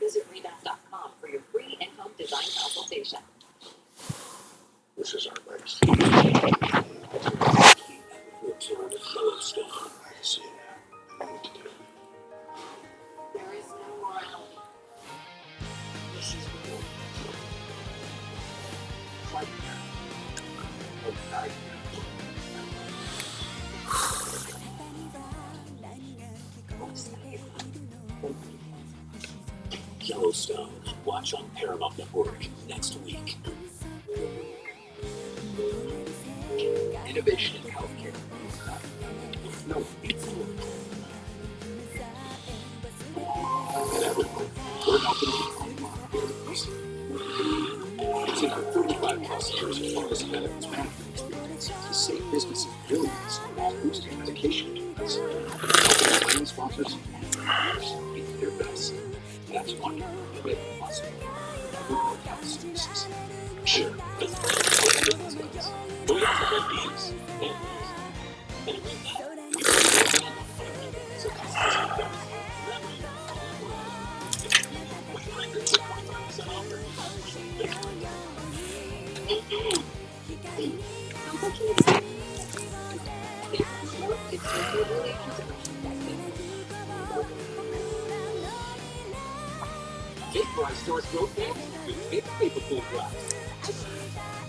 Visit Revamp.com for your free in-home design consultation. This is our legacy. Yellowstone. I see it. I know what to do. There is no morality. This is real. Fight now. Or die now. Yellowstone. Watch on Paramount Network next week. Innovation in healthcare. No, it's and everyone, we're helping you it's in our 35 plus years of focus on benefits management experience to save businesses billions while boosting education achievements. Helping plan sponsors and give their best. That's why we make it possible. Everyone health services. Sure, that's what business does. But we also have bees, animals, and a green light. We bring it all together. So customers can benefit wherever you are. We bring it to 25% offer. Vaporized stores growth games with paper-cooled glass.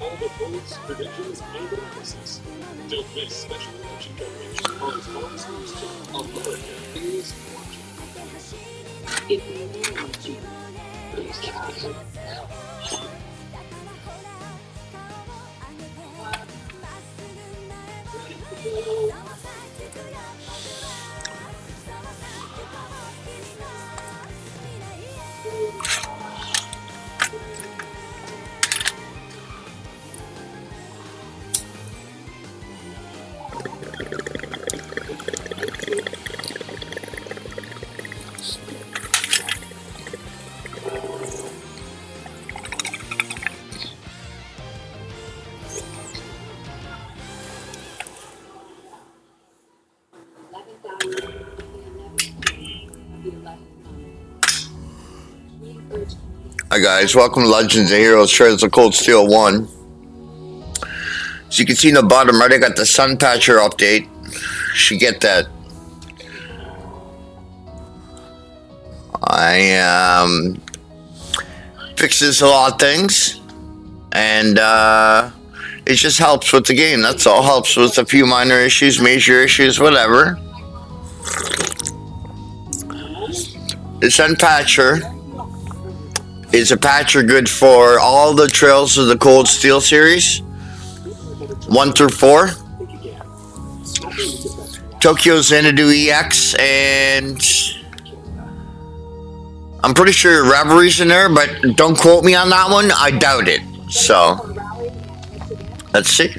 All the bullets, credentials, and analysis. Don't miss special election coverage on Fox News Channel. America is watching. If you want to, please cast. Hi guys, welcome to Legends of Heroes Trails of Cold Steel 1. As you can see in the bottom right, I got the Sun Patcher update. Should get that. I fixes a lot of things, and it just helps with the game. That's all. Helps with a few minor issues, major issues, whatever. The Sun Patcher is a patcher good for all the trails of the Cold Steel series, 1 through 4. Tokyo Xanadu EX, and I'm pretty sure Revelry's in there, but don't quote me on that one. I doubt it. So, let's see.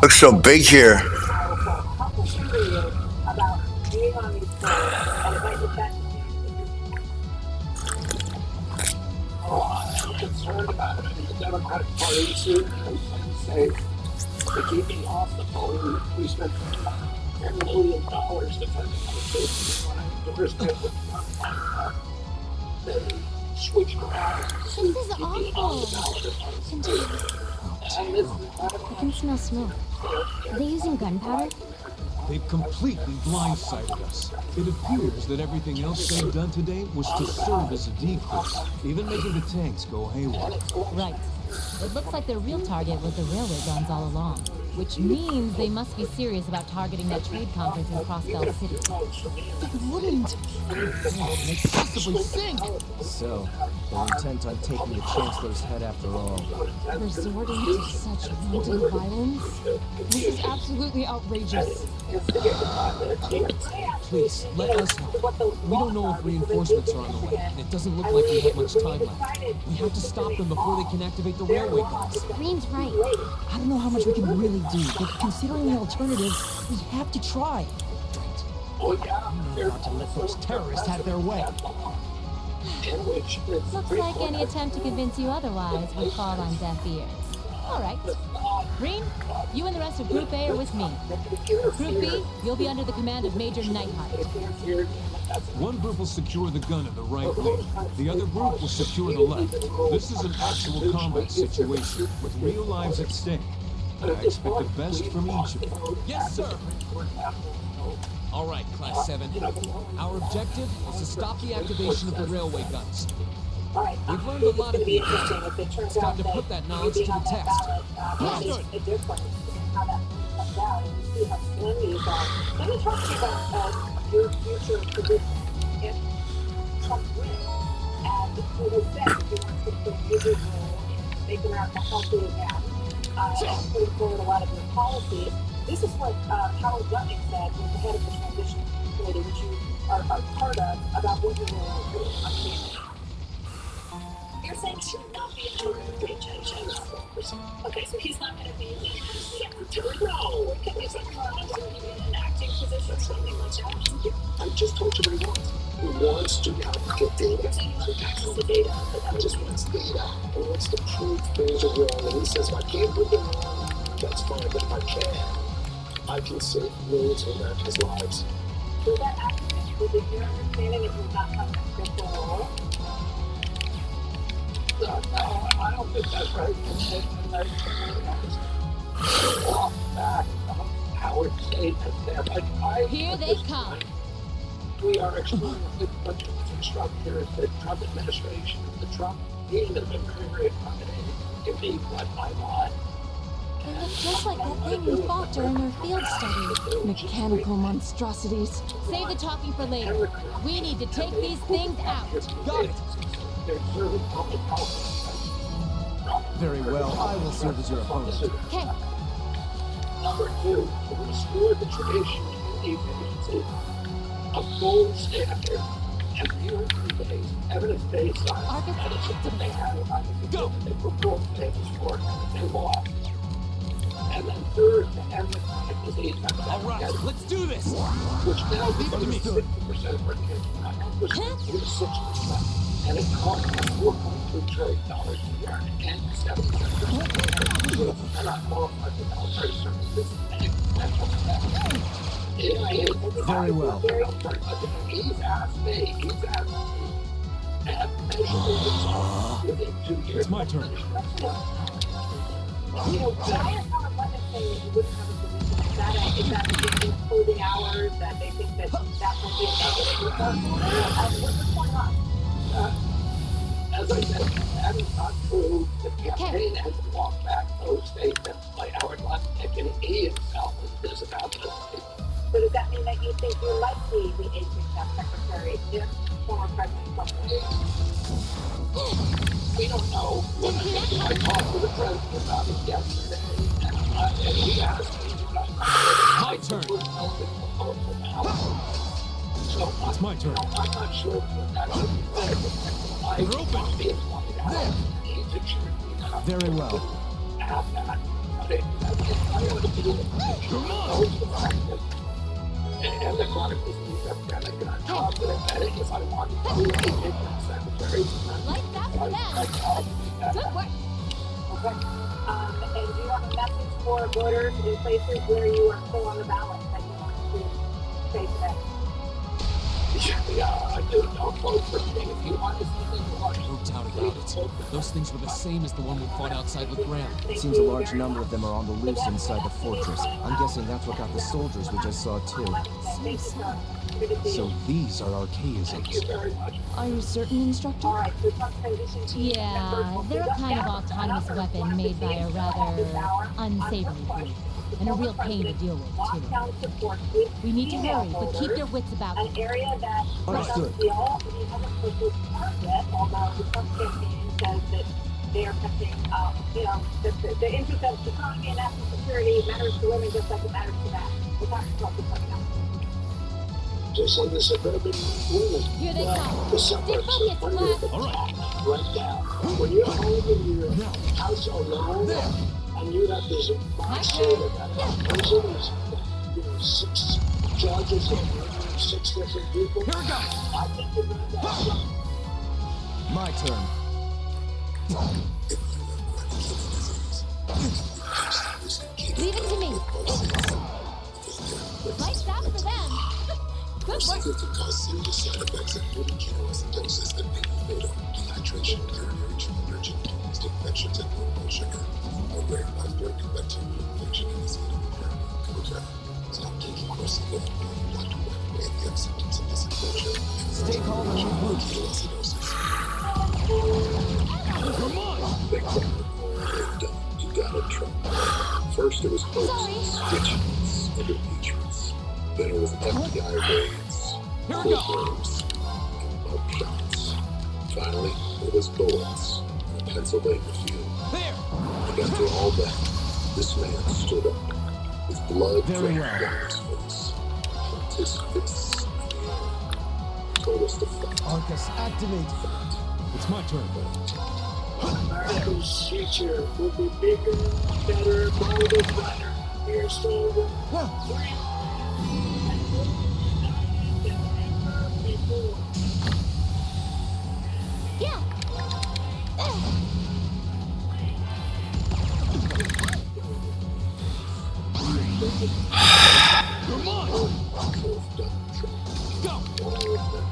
Looks so big here. They keep me off the phone. We spent $10 million defending our case. When I first met with they switched around and This sued is me on the awful. ballot. Continue. And this is I can smell smoke. Are they using gunpowder? They've completely blindsided us. It appears that everything else they've done today was to serve as a decoy, even making the tanks go haywire. Right. It looks like their real target was the railway guns all along, which means they must be serious about targeting that trade conference in Crossbell City. They wouldn't. Makes possibly sink! So, they're intent on taking the Chancellor's head after all. Resorting to such wanton violence? This is absolutely outrageous. Please, let us know. We don't know if reinforcements are on the way, and it doesn't look like we have much time left. We have to stop them before they can activate the railway guns. Green's right. I don't know how much we can really do, but considering the alternatives, we have to try. We're not to let those terrorists have their way. Looks like any attempt to convince you otherwise would fall on deaf ears. All right. Green, you and the rest of Group A are with me. Group B, you'll be under the command of Major Nightheart. One group will secure the gun in the right wing. The other group will secure the left. This is an actual combat situation, with real lives at stake. I expect the best from each of you. Yes, sir! All right, Class 7. Our objective is to stop the activation of the railway guns. We've learned a lot of the encounter. It's time to put that knowledge to the test. Understood. Let me talk to you about your future position if Trump wins. And he has said he wants to play a major role in making America healthy again and putting forward a lot of new policies. This is what Howard Lutnick said, who's the head of the transition committee, which you are part of, about what you will do on campaign. You're saying she would not be in charge of HHS. Okay, so he's not going to be the secretary? No, he's not going to be in an acting position, something like that. I just told you what he wants. He wants to get data. You're saying he wants access to data. He just wants data. He wants to prove things are wrong. And he says, if I can't prove them wrong, that's fine. But if I can save millions of Americans' lives. So that activist, is it your understanding it will not have a critical role? No, I don't think that's right. Off back Howard's statement there. Here they come. We are exploring a big bunch of infrastructure, the Trump administration, the Trump team has been very accommodating. Give me what I want. They look just like that thing we fought during our field study. Mechanical monstrosities. Save the talking for later. We need to take these things out. Got it! They're serving public health. Very well, I will serve as your opponent. Okay. Number two, to restore the tradition in agency of gold standard and peer-based, evidence-based science medicine that they have Go! they propose things for new law. And then third, to end the chronic disease All right, let's do this! which now becomes 60% of our kids. Was 6%. And it costs $4.2 trillion a year and 70% are not qualified for military services and mental health. Very well. He's asked me, and measurable results within 2 years. It's my turn. You know, why is Howard Lutnick saying that you wouldn't have a position? Is that closing hours that they think that will be a negative? What's going on? As I said, that is not true. The campaign has walked back those statements by Howard Lutnick, and he himself is about this. So does that mean that you think you might be the HHS secretary if former President Trump wins? We don't know. I talked to the president about it yesterday, and he asked me what I My turn. So It's my turn. I'm not sure what that should be. You're open. There. Very well. Come on! And the chronic disease epidemic, and I'm confident that if I want to be a secretary, Lights out for them. Good work. Okay. And do you have a message for voters in places where you are still on the ballot that you want to say today? Yeah, I do. Don't vote for me if you want to see me watch. No doubt about it. Those things were the same as the one we fought outside Legrand. Seems a large number of them are on the loose inside the fortress. I'm guessing that's what got the soldiers we just saw too. Thank you, sir. Good to see So you. these are Thank you archaisms. very much. Are you certain, Instructor? All right, so let's transition to Yeah, they're a kind of autonomous weapon made by a rather unsavory group. And a real pain to deal with, too. Lockdown support with We need to hurry, but keep voters, their wits about an them. area that Understood. we all haven't put this part yet, although the Trump campaign says that they are protecting, the interest of the economy and national security matters to women just like it matters to that. We'll talk about this coming up. Just like the suburban women. Here they come. The Stay suburbs focused, are under class. attack right now. When you're home in your house alone, and you have this monster that has prisons, six judges and 6 different people. Here we go. I think you're going to have My turn. Leave it to me. Lights out for them. Good work. To cause serious side effects including ketoacidosis and fatal dehydration, urinary allergic infections, and low blood sugar. A rare life-threatening bacterial infection in the skin of the parent. Okay. Stop taking Quercetin. Dr. Webb may have symptoms of this infection. Stay calm and regroup. Ketoacidosis. Come on! Big problem. They've done. You gotta try. First it was hoaxes, witches, and impeachments. Then it was FBI raids, Here we go. courtrooms, and bump shots. Finally, it was bullets in a Pennsylvania field. There! And after all that, this man stood up, with blood Very dripping well. down his face, pumped his fists in the air, told us to fight. Arcus, activate. It's my turn. America's future will be bigger, better, bolder, brighter. We're stronger. Yeah. Come on! So if Donald Trump, Go! all of them,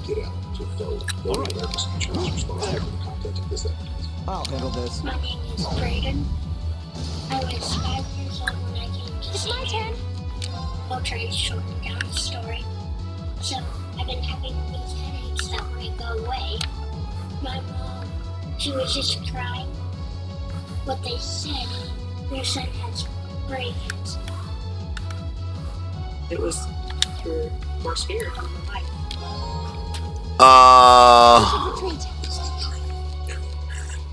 get out to vote. One of America's future is responsible for the content of this evidence. I'll handle this. My name is Brayden. I was 5 years old when I came to It's my turn. I'll try to shorten down the story. So, I've been having these headaches that won't go away. My mom, she was just crying. What they said, your son has brain cancer. It was you're more scared on the mic. Retreat. This is the dream of every parent.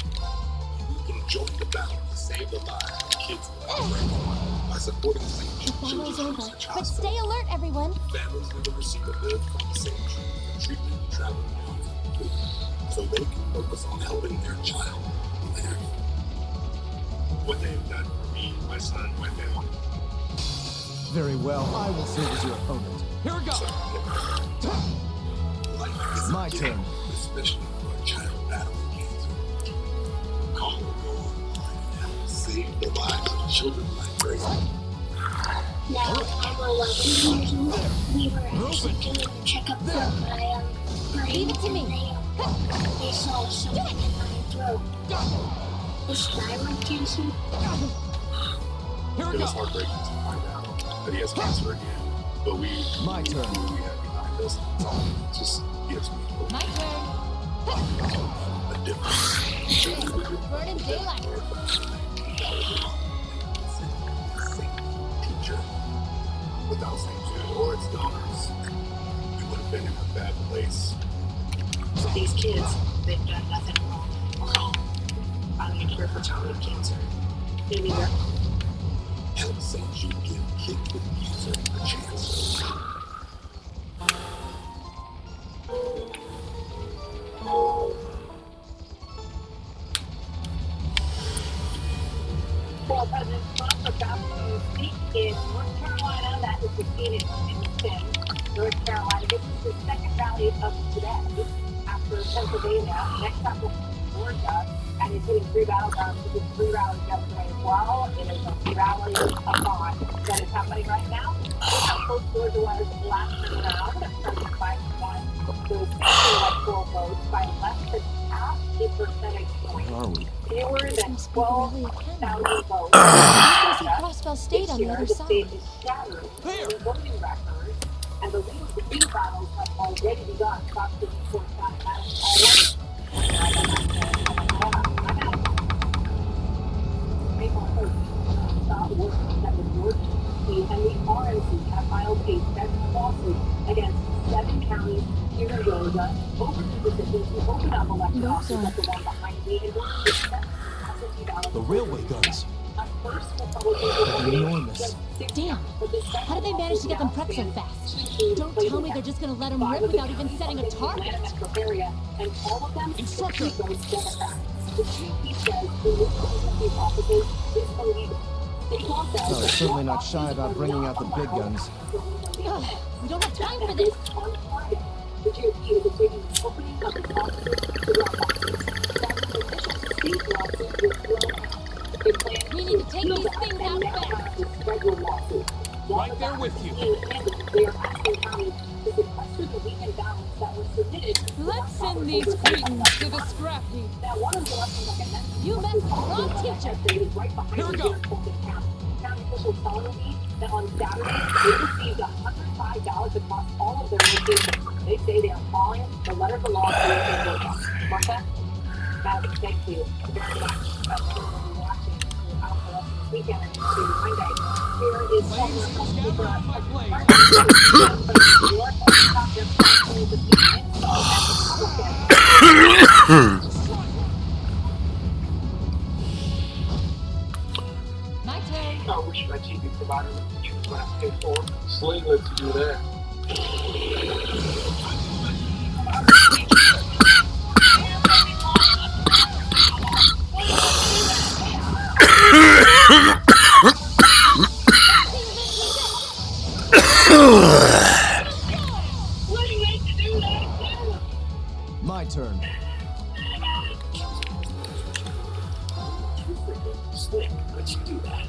You can join the battle to save the lives of kids by supporting St. The battle's over, Children's but Hospital. stay alert, everyone. Families never receive a bill from the same treatment and travel complete, so they can focus on helping their child live. What they have done for me and my son went down. Very well. I will serve as your opponent. Here we go! Life is My a gift, turn. especially for a child battling cancer. Call or go online and help save the lives of children like Grace. Now, I'm 11 years old. We were actually doing a checkup for my brain. Leave it to me. And they saw something in my throat. Is thyroid cancer? Here we It was go! heartbreaking to find out that he has cancer again, but we My turn. we have behind us just gives me hope. My turn. A difference. Burning daylight. Teacher. Without St. Jude or its donors, we would have been in a bad place. So these kids, they've done nothing wrong. Finally a cure for childhood cancer. Maybe they're Help St. Jude give kids with cancer a chance. Well, President Trump about to speak in North Carolina. That is defeated in North Carolina. This is the second rally of today after Pennsylvania. Next up will be Georgia. and he's hitting 3 battlegrounds. He's hitting 3 rallies yesterday as well. It is a rally a-thon that is happening right now. Look how close Georgia was last time around, from 5-1 to electoral votes by less than half a percentage point. Where are we? Fewer than Must be really a 12,000 votes. There's a Crossbell State on the other The state side. is shattering the voting record, and the legal battles have already begun. Fox 54 battles already. And the RNC have filed a federal lawsuit against 7 counties here in Georgia over the decision to open up election offices like the one behind me in order to $7,000. The railway guns. At first, Republicans Enormous. Damn. How did they manage to get them prepped so fast? Don't tell me they're just gonna let them rip without even setting a target. And all of them Instructor. those Democrats. The GP says the movement of these offices is illegal. Oh, they're certainly not shy about bringing out the big guns. Ugh, we don't have time for this. The GOP is taking the opening of the offices to drop boxes. That's the initial state lawsuit was thrown out. They plan We need to take these things out fast. federal lawsuit. Right there with you. They are asking counties to sequester the weekend ballots that were submitted. Let's send these cretins to the scrap heap. Now, one of the elections like I mentioned, You met the wrong teacher. right behind Here we me go. in Fulton County. County officials telling me that on Saturday they received $105 across all of their locations. They say they are following the letter of the law to their Georgia. Martha, Madam, thank you very much. For watching throughout the rest of this weekend and into Monday. Here is My turn. I wish my TV provider would choose what I paid for. Sling lets you do that. My turn. Sling lets you do that.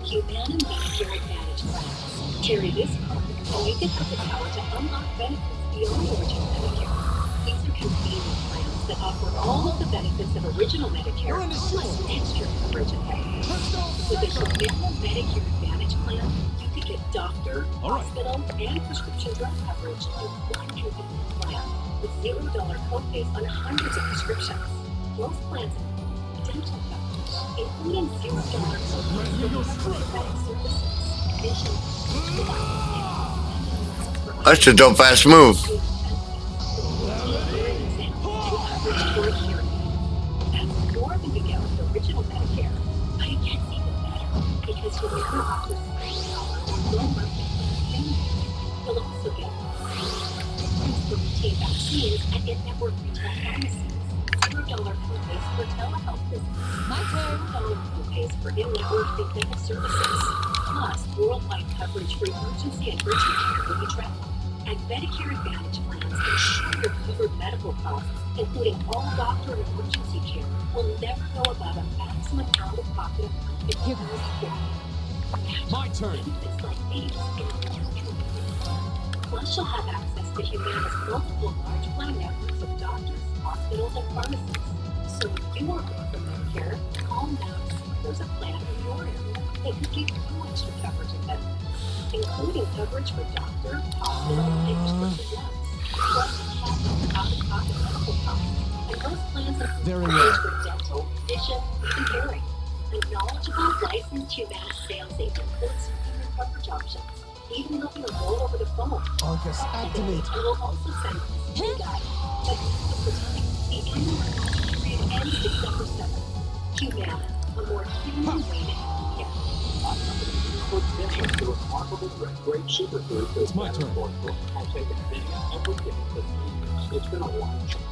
Humana Medicare Advantage plans carry this card and make it have the power to unlock benefits beyond original Medicare. These are convenient plans that offer all of the benefits of original Medicare, plus extra coverage and benefits. With a Humana Medicare Advantage plan, you can get doctor, hospital, and prescription drug coverage in one convenient plan with $0 copays on hundreds of prescriptions. Most plans include dental coverage, including $0 copays for cosmetic services, vision, That's a dope ass move. That's more than you get with original Medicare, but it gets even better because Humana offers $3 or more monthly payment. You'll also get for routine vaccines and in-network retail pharmacies, $0 copays for telehealth visits, My turn. $0 copays for in-network preventive services, plus worldwide coverage for emergency and urgent care when you travel. And Medicare Advantage plans ensure your covered medical costs, including all doctor and emergency care, will never go above a maximum out-of-pocket amount. Here goes. My turn. Benefits like these in more convenience. Plus, you'll have access to Humana's multiple large plan networks of doctors, hospitals, and pharmacies. So if you are going for Medicare, call now to see if there's a plan in your area that could give you extra coverage and benefits, including coverage for doctor, hospital, and prescription drugs. Plus, out-of-pocket medical costs. And most plans include Very coverage well. for dental, vision, and hearing. A knowledgeable, licensed Humana sales agent will explain your coverage options, even help you enroll over the phone. Arcus, activate. We will also send free guide. But for time, the annual enrollment period ends December 7th. Humana, a more human way to help you. The remarkable great superfood. It's my turn. I'll take advantage of everything that it's been a long journey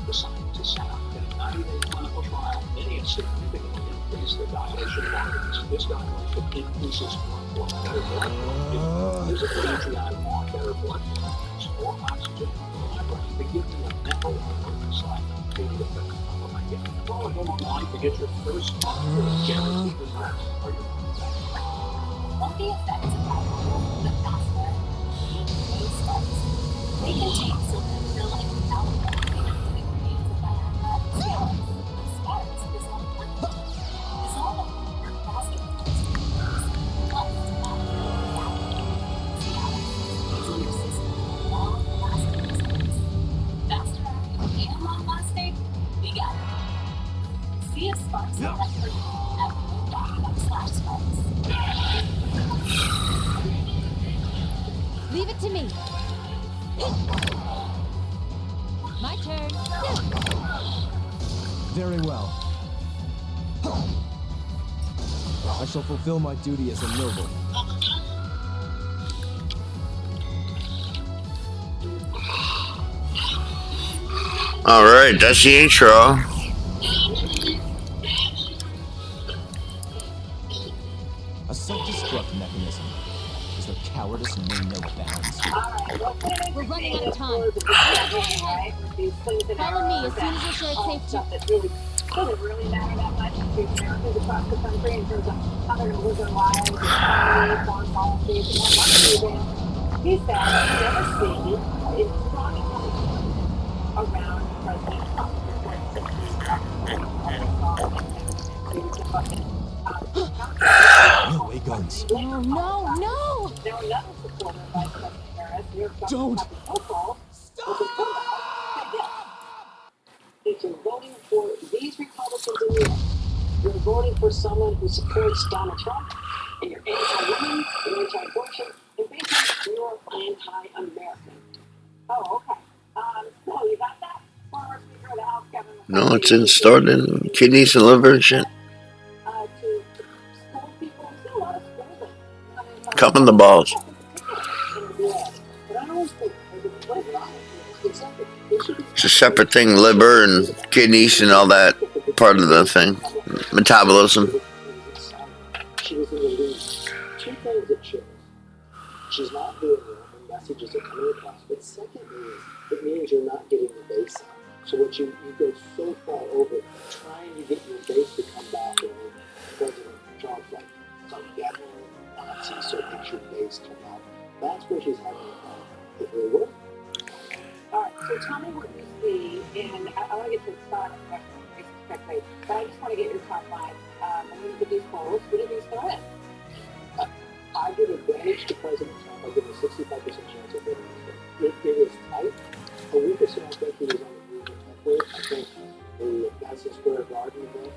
for scientists out. In a 90-day clinical trial, many have significantly increased the dilation volumes. This dilation increases blood flow, better blood flow. Physically, GI want better blood flow, more oxygen, They give me a mental oversight. They need a better problem, I guess. Well, I don't want to get your first guaranteed results. Are your One thing that's about the faster they start. They can take something they're like alcohol and it creates a Viagra steroids. But starts is not punishment. It's all about work faster. Plus, see how it's in your system. Long lasting results. Faster acting and long lasting, we got it. See if Sparks will let her know at Roblox/Sparks. Leave it to me. My turn. Very well. I shall fulfill my duty as a noble. Alright, that's the intro. A self-destruct mechanism. Is there cowardice and no bounds? We're running out of time. Follow me as soon as you're sure it's safe to. That really doesn't really matter that much to Americans across the country in terms of how they're going to live their lives, their economy, foreign policies, and what money. He said he's never seen a strong economy around President Trump. No way, guns. No, no, no! There were another supporter of Vice President Harris. New York Don't. Stop! If you're voting for these Republicans in New York, you're voting for someone who supports Donald Trump, and you're anti-women, you're anti-abortion, and basically you're anti-American. Oh, okay. So you got that? Former Speaker of the House, Kevin McCarthy. No, it's installed in kidneys and liver and shit. To school people, still a lot of schooling. Cupping the balls. But I always think, It's a separate thing, liver and kidneys and all that part of the thing. Metabolism. She was in the lead. Two things it shows. She's not doing well, her messages are coming across. But secondly is, it means you're not getting the base out. So what you go so far over trying to get your base to come back, and President Trump's like some devil Nazi, so it makes your base come out. That's where she's having a problem. It will work. All right, so tell me what you see, and I want to get to the start quickly, but I just want to get your top line. When you look at these polls, who do these go in? I give advantage to President Trump. I give a 65% chance of winning this. It is tight. A week or so, I think he was on the move with Tucker. I think the Madison Square Garden event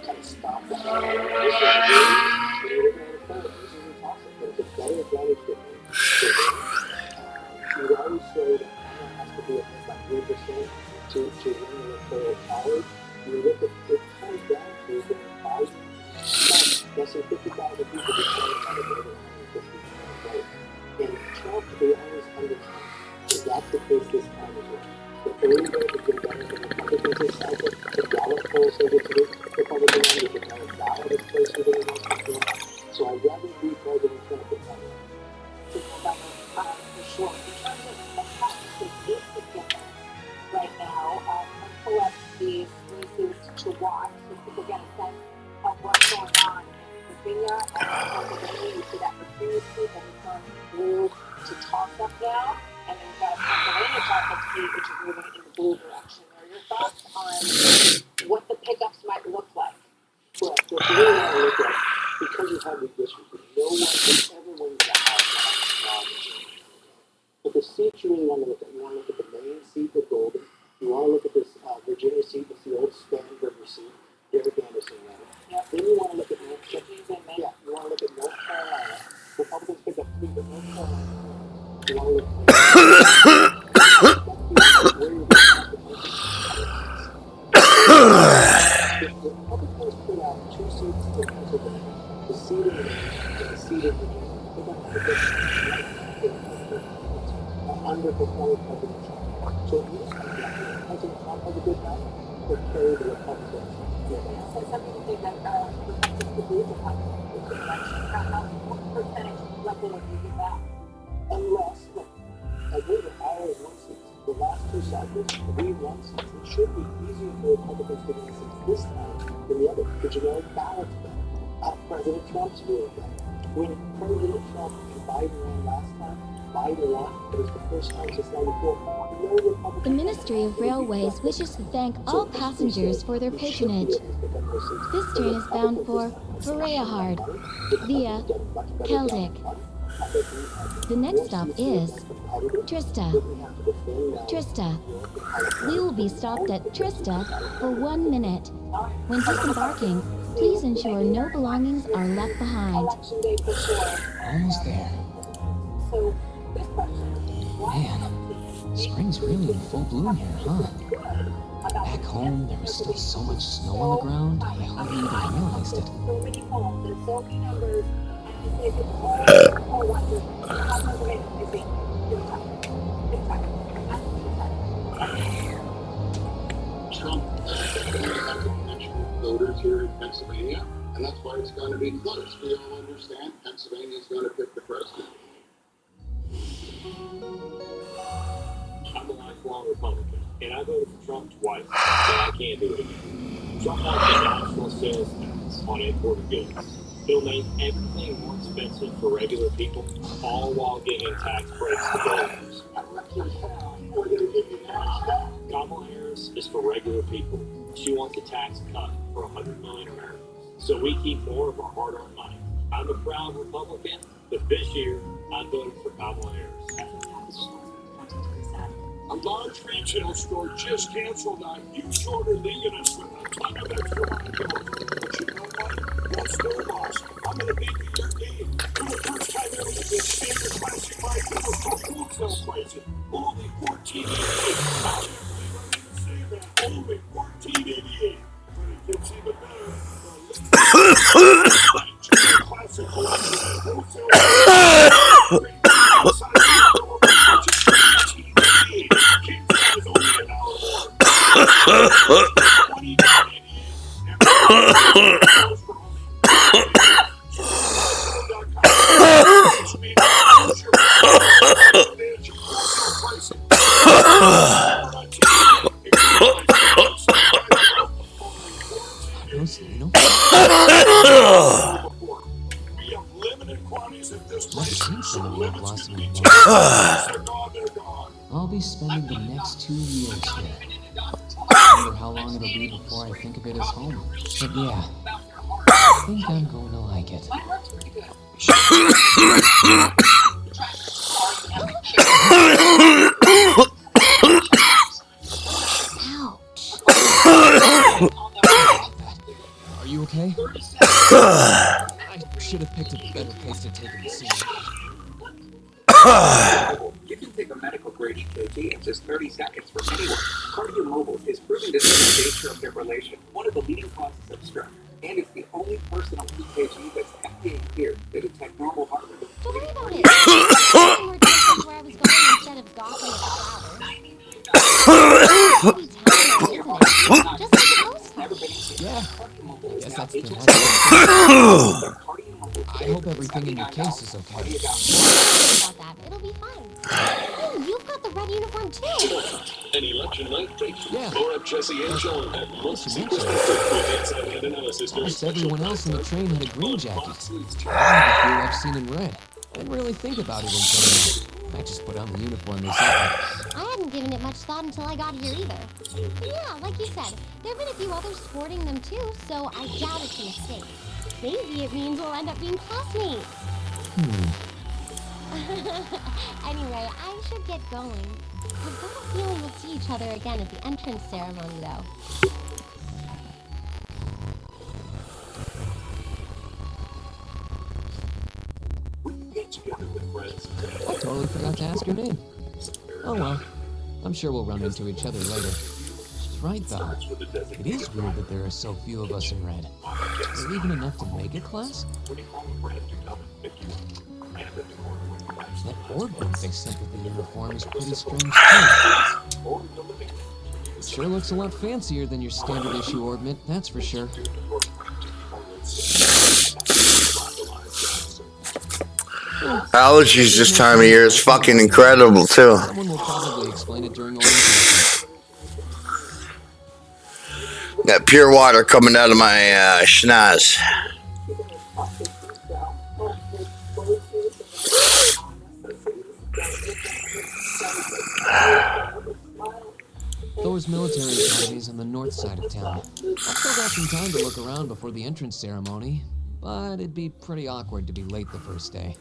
kind of stopped that. This is a toss-up, but it's a better advantage to him. You always say that China has to be at least like 3% to win the electoral college. You look at it comes down to the Biden. Less than 50,000 people decided by the voter 150,000 votes. And Trump, to be honest, understands that that's the case this time as well. The early vote has been better than the Republicans this cycle. The Gallup polls say that the Republican end is a better ballot is placed within the election. So I'd rather be President Trump than Donald Trump. For sure. In terms of how significant right now, let's pull up these races to watch so people get a sense of what's going on in Virginia and Pennsylvania. You see that Virginia seat that is turned blue to toss up now, and then you've got a Pennsylvania toss up seat which is moving in the blue direction. Are your thoughts on what the pickups might look like? Well, what you really want to look at, because you have these districts, no one can ever win the House. But the seats you really want to look at, you want to look at the main seat with Golden. You want to look at this Virginia seat, it's the old Spanberger seat, Derek Anderson ran it. Yep. Then you want to look at North Carolina. Yeah, you want to look at North Carolina. Republicans pick up 3, but North Carolina. You want to look at where you're going to have the the Republicans put out 2 seats in Pennsylvania, the seat in and the seat in Virginia. They're going to have to underperforming President Trump. So if you just think that President Trump has a good night, he'll carry the Republicans. So some people think that Republicans could lose the House in this election. What percentage level would you give that? Unless, look, I believe that Iowa is 1 seat. the last two cycles, we won seats. It should be easier for Republicans to win seats this time than the other. The generic ballots better. President Trump's doing better. When President Trump and Biden won last time, Biden won. It was the first time since '94. No Republican. The Ministry of Railways wishes to thank all passengers for their patronage. This train is bound for Voreyahard via Keldic. The next stop is Trista. Trista. We will be stopped at Trista for 1 minute. When disembarking, please ensure no belongings are left behind. Almost there. So, this question, Man, spring's really in full bloom here, huh? Back home, there was still so much snow on the ground, I hardly even realized it. so many homes and so many numbers, and they could all wonder how Pennsylvania is being Trump voters here in Pennsylvania, and that's why it's going to be close. We all understand Pennsylvania's going to pick the president. I'm a lifelong Republican, and I voted for Trump twice, but I can't do it again. Trump wants a national sales tax on imported goods. He'll make everything more expensive for regular people, all while giving tax breaks to billionaires. Kamala Harris is for regular people. She wants a tax cut for 100 million Americans, so we keep more of our hard-earned money. I'm a proud Republican, but this year, I'm voting for Kamala Harris. A large retail store just canceled on huge order, leaving us with a ton of extra liability. But you know what? That's their loss. I'm going to be with your team. For the first time ever, the standard classic bike that was called wholesale pricing. Only $14.88. I can't believe I didn't say that. Only $14.88. But it gets even better. Classic wholesale I'll be spending the next 2 years here. I wonder how long it'll be before I think of it as home. But yeah, I think I'm going to like it. Are you okay? I should have picked a better place to take him to see him. You can take a medical grade EKG in just 30 seconds from anyone. Cardio Mobile is proving to be the nature of fibrillation, one of the leading causes of stroke, and it's the only personal EKG that's FDA cleared to detect normal heart rate. Don't worry about it. We're just where I was going instead of gawping at the flowers. Just like a postcard. Yeah, I guess that's the matter. I hope everything in your case is okay. Don't worry about that. It'll be fine. Oh, you've got the red uniform too. An election night takes Yeah. Laura, Jesse, and John at most secret analysis. Almost everyone else in the train had a green jacket. I have a few I've seen in red. I didn't really think about it until now. I just put on the uniform they sent me. I hadn't given it much thought until I got here either. Yeah, like you said, there have been a few others sporting them too, so I doubt it's a mistake. Maybe it means we'll end up being classmates. Anyway, I should get going. I've got a feeling we'll see each other again at the entrance ceremony, though. I totally forgot to ask your name. Oh well, I'm sure we'll run into each other later. She's right though. It is weird that there are so few of us in red. Is there even enough to make a class? That orb book they sent with the uniform is pretty strange too. It sure looks a lot fancier than your standard issue orbment, that's for sure. Allergies this time of year is fucking incredible too. Someone will probably explain it during orientation. Got pure water coming out of my schnoz. Thor's military academy is on the north side of town. I've still got some time to look around before the entrance ceremony, but it'd be pretty awkward to be late the first day.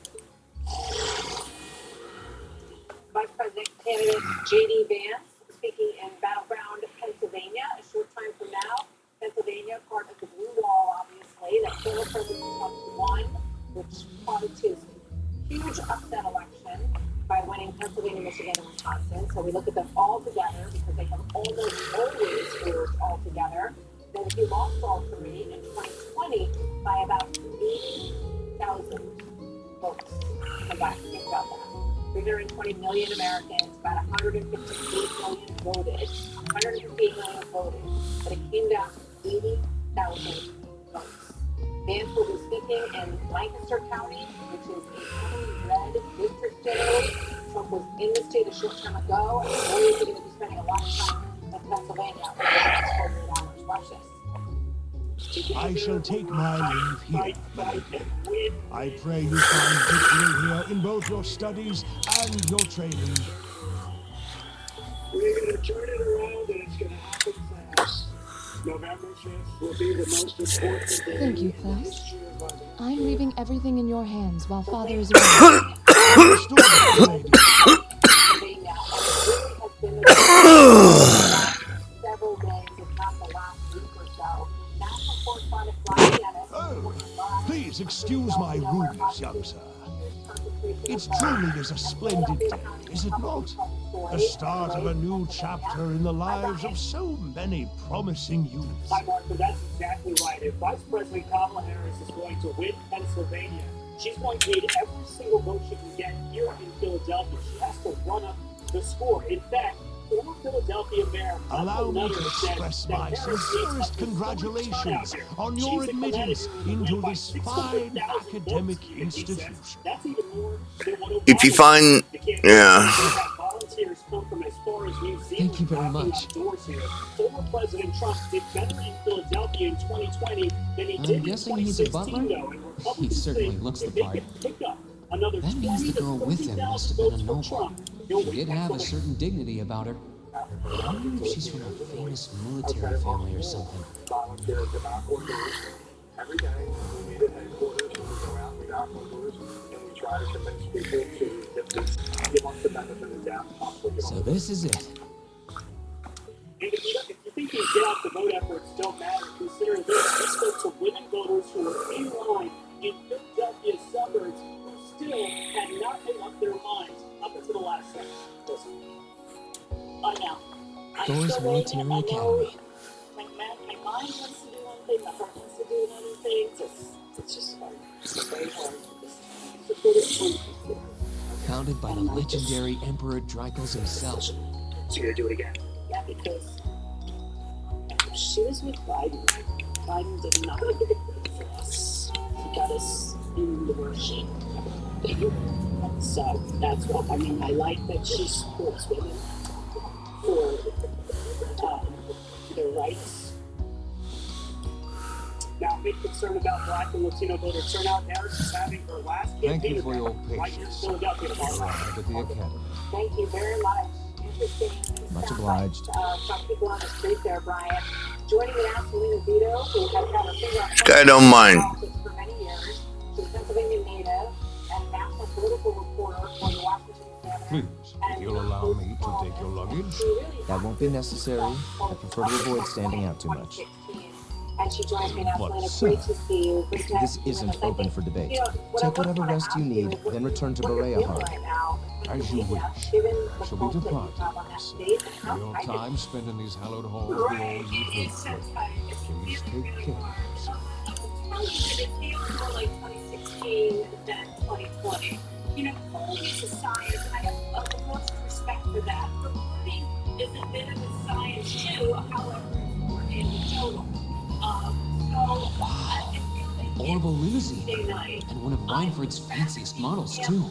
Vice President candidate J.D. Vance speaking in Battleground, Pennsylvania. A short time from now, Pennsylvania, part of the Blue Wall, obviously, that former President Trump won, which caused his huge upset election by winning Pennsylvania, Michigan, and Wisconsin. So we look at them all together because they have almost always worked all together. Then he lost all three in 2020 by about 80,000 votes. Come back, think about that. 320 million Americans, about 158 million voted. 158 million voted, but it came down to 80,000 votes. Vance will be speaking in Lancaster County, which is a heavily red district generally. Trump was in the state a short time ago, and lawyers are going to be spending a lot of time in Pennsylvania over the next 48 hours. Watch this. I shall take my leave here, Melody. I pray you find victory here in both your studies and your training. We're going to turn it around, and it's going to happen fast. November 5th will be the most important day. Thank you, Klaus. I'm leaving everything in your hands while Father is away. Several days, if not the last week or so. National correspondent Brian Dennis. Oh, please excuse my rudeness, young sir. It truly is a splendid day, is it not? The start of a new chapter in the lives of so many promising youths. Hi, Martha, that's exactly right. If Vice President Kamala Harris is going to win Pennsylvania, she's going to need every single vote she can get here in Philadelphia. She has to run up the score. In fact, former Philadelphia Mayor allow me to express my sincerest congratulations on your admittance into this fine academic institution. If you find, yeah. Thank you very much. Former President Trump did better in Philadelphia in 2020 than he did in 2016. I'm guessing he's a butler? He certainly looks the part. That means the girl with him must have been a noble. She did have a certain dignity about her. I wonder if she's from a famous military family or something. Every day, we meet at headquarters, and we go out, we knock on doors, and we try to convince people to give us the benefit of the doubt. So this is it. And if you think these get out the vote efforts don't matter, consider this. We spoke to women voters who were in line in Philadelphia suburbs who still had not made up their minds up until the last second. Listen. Now. Thor's Military Academy. My mind wants to do one thing, my heart wants to do another thing. It's just hard. It's very hard. Founded by the legendary Emperor Dracos himself. So you're gonna do it again? Yeah, because she was with Biden. Biden did not for us. He got us in the worst shape. So that's what I mean. I like that she supports women for their rights. Now, big concern about Black and Latino voter turnout. Harris is having her last campaign Thank you for your right here in patience. Philadelphia tomorrow. Arrived at the academy. Thank you very much. Interesting. Much obliged. Some people on the street there, Brian. Joining me now, Selena Vito, who has had her finger on This guy don't mind. for many years. She's a Pennsylvania native and national political reporter for the Washington Examiner. Please, if you'll allow me to take your luggage. That won't be necessary. I prefer to avoid standing out too much. And she joins me now, But, Selena. Great to see you. Great to have This you with isn't us. I open think, for debate. you know, what I Take whatever wanna rest you ask need, is what- then return to what you're Berea feeling Hard. right now. As you wish. Given the Shall we polls that you depart? have on that state, and how Your I time spent in these hallowed halls will always be fruitful. Please take care of yourself. It feels more like 2016 than 2020. You know, polling is a science, and I have the most respect for that. Reporting is a bit of a science too, however, it's more anecdotal. So, it feels like Orville Limousine. And one of Reinford's fanciest models, too.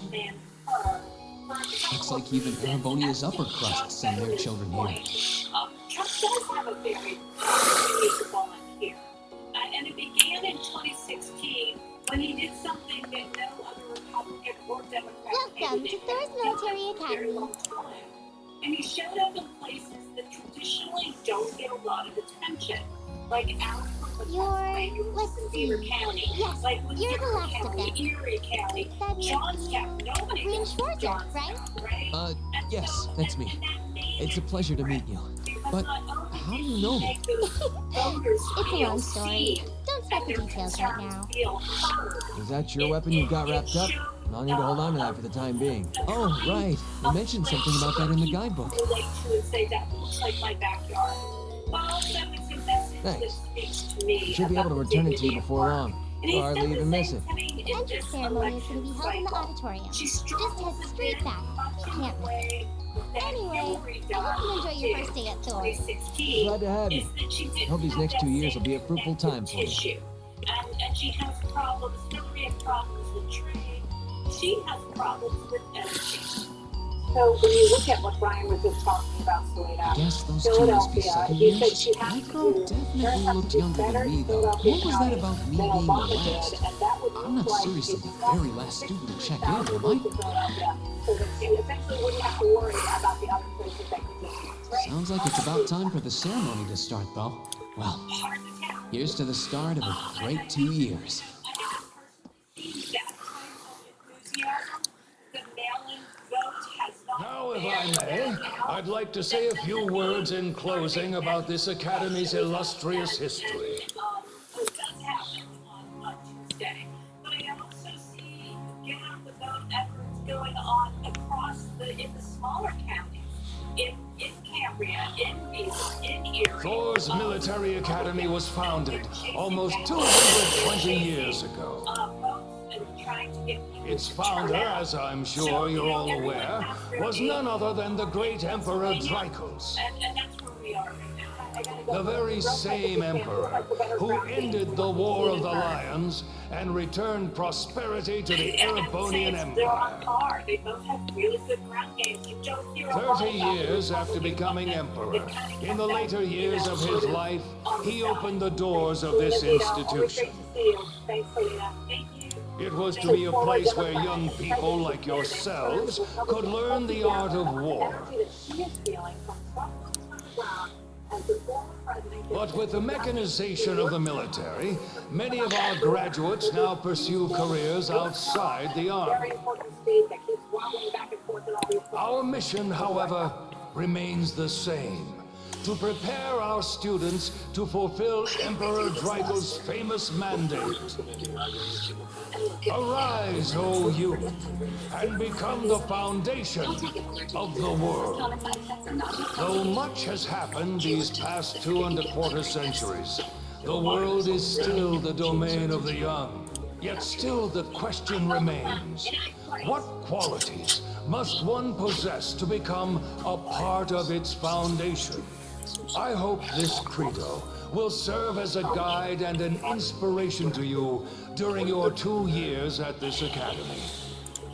Looks like even Arabonia's upper crust send their children here. Trump does have a very unique bond here. And it began in 2016 when he did something that no other Republican or Democrat Welcome to Thor's Military Academy. And he showed up in places that traditionally don't get a lot of attention, like Alabama, Let's see. Beaver County, Yes, like you're the last of County, them. Erie County, That means Johnstown. Nobody Green knows Schwarzer, right? right? Yes, that's me. It's a pleasure to meet you. But how do you know me? It's a long story. Don't sweat the details right now. Is that your weapon you've got wrapped up? I'll need to hold on to that for the time being. Oh, right. You mentioned something about that in the guidebook. Thanks. I should be able to return it to you before long. You'll hardly even miss it. The entrance ceremony is going to be held in the auditorium. Just head straight back. Can't miss it. Anyway, I hope you enjoy your first day at Thor's. Glad to have you. I hope these next 2 years will be a fruitful time for you. And she has problems. Hillary has problems with trade. She has problems with energy. So when you look at what Brian was just talking about, I guess those two must be second he said years. she has That girl definitely looked younger than me, though. What was that about me being the last? I'm not seriously the very last student to check in, am I? So that you essentially wouldn't have to worry about the other places that you just Sounds like it's about time for the ceremony to start, though. Well, here's to the start of a great 2 years. Now, if I may, I'd like to say a few words in closing about this Academy's illustrious history. It does happen on Tuesday. But I also see get out the vote efforts going on across in the smaller counties. In Cambria, in Beaver, in Erie. Thor's Military Academy was founded almost 220 years ago. Its founder, as I'm sure you're all aware, was none other than the great Emperor Dracos. And that's where we are right now. The very same emperor who ended the War of the Lions and returned prosperity to the Erebonian Empire. They both have really good ground games. You don't hear 30 years after becoming emperor, in the later years of his life, he opened the doors of this institution. It was to be a place where young people like yourselves could learn the art of war. But with the mechanization of the military, many of our graduates now pursue careers outside the army. Our mission, however, remains the same: to prepare our students to fulfill Emperor Dracos' famous mandate. Arise, O youth, and become the foundation of the world. Though much has happened these past 2¼ centuries, the world is still the domain of the young. Yet still the question remains: what qualities must one possess to become a part of its foundation? I hope this credo will serve as a guide and an inspiration to you during your 2 years at this academy.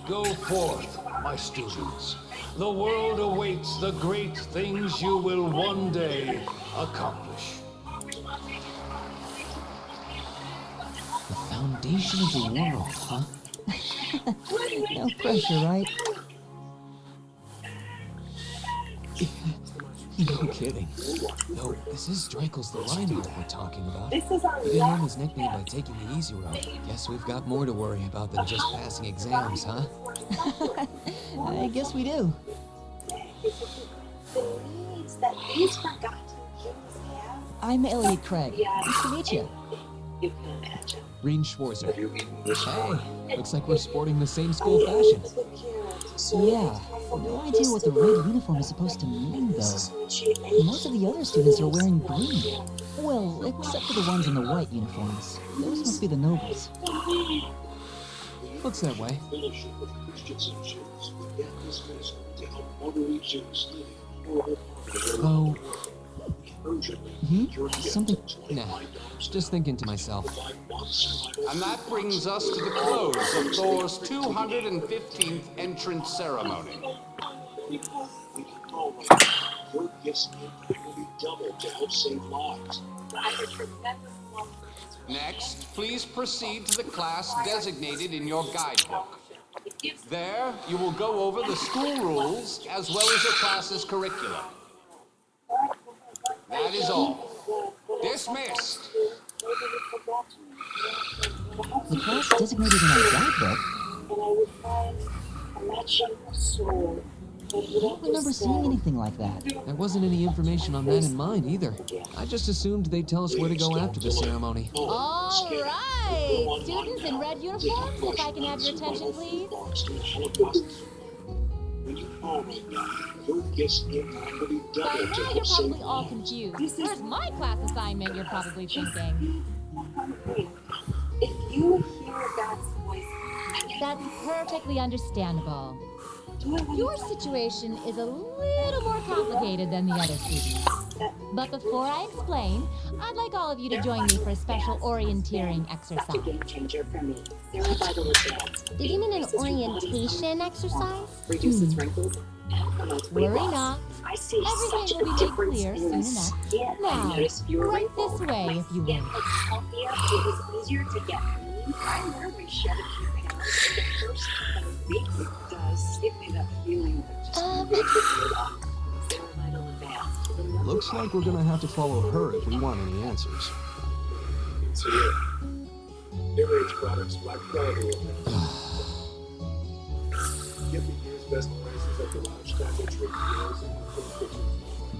Go forth, my students. The world awaits the great things you will one day accomplish. The foundation of the world, huh? No pressure, right? No kidding. Though, this is Dracos the Reinhardt we're talking about. He didn't earn his nickname by taking the easy road. Guess we've got more to worry about than just passing exams, huh? I guess we do. I'm Elliot Craig. Nice to meet you. Green Schwarzer. Hey, looks like we're sporting the same school fashion. Yeah, no idea what the red uniform is supposed to mean, though. Most of the other students are wearing green. Well, except for the ones in the white uniforms. Those must be the nobles. Looks that way. Though, Something. Nah, just thinking to myself. And that brings us to the close of Thor's 215th entrance ceremony. Your gifts will be doubled to help save lives. Next, please proceed to the class designated in your guidebook. There, you will go over the school rules as well as your class's curriculum. That is all. Dismissed. The class designated in our guidebook? I don't remember seeing anything like that. There wasn't any information on that in mine either. I just assumed they'd tell us where to go after the ceremony. All right, students in red uniforms, if I can have your attention, please. When you fall right now, your gifts impact will be By doubled to now, you're help save probably all lives. confused. Where's my class assignment, you're probably thinking. If you hear God's voice, That's perfectly understandable. Your situation is a little more complicated than the other students. But before I explain, I'd like all of you to join me for a special orienteering exercise. game changer for me. Zero vital advance. Did you mean an orientation exercise? Reduces wrinkles and promotes weight Worry loss. not. I see such Everything a will be made difference clear in soon the enough. skin. I Now, notice fewer right wrinkles. this way, My if you skin will. looks healthier. It was easier to get clean. I literally shed a few pounds in the first couple of weeks. It does give me that feeling of just weight off. Zero vital advance. Looks like we're gonna have to follow her if we want any answers. It's here. Airage products, Black Friday. Get the year's best prices at the lounge staff at trade deals and kitchens.